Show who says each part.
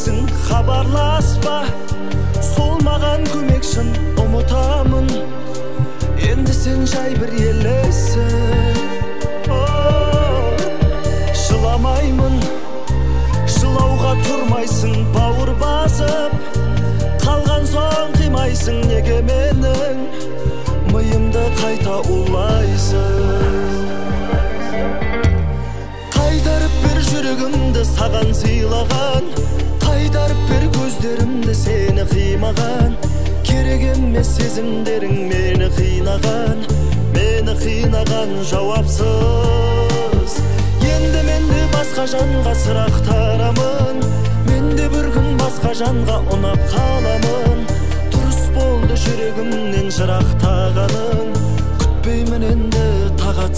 Speaker 1: керексің, хабарласпа. Сол маған көмекшін, ұмытамын. Енді сен жай бір елесің. Жыламаймын, жылауға тұрмайсың, бауыр басып. Қалған соң қимайсың, неге менің миымды қайта улайсың? Қайтарып бер жүрегімді саған сыйлаған, қайтарып бер көздерімді сені қимаған. Керек емес сезімдерің мені қинаған жауапсыз. Енді менде басқа жанға сұрақтарамын, менде бір күн басқа жанға ұнап қаламын. Дұрыс болды жүрегімнен жырақтағаның, күтпеймін енді тағат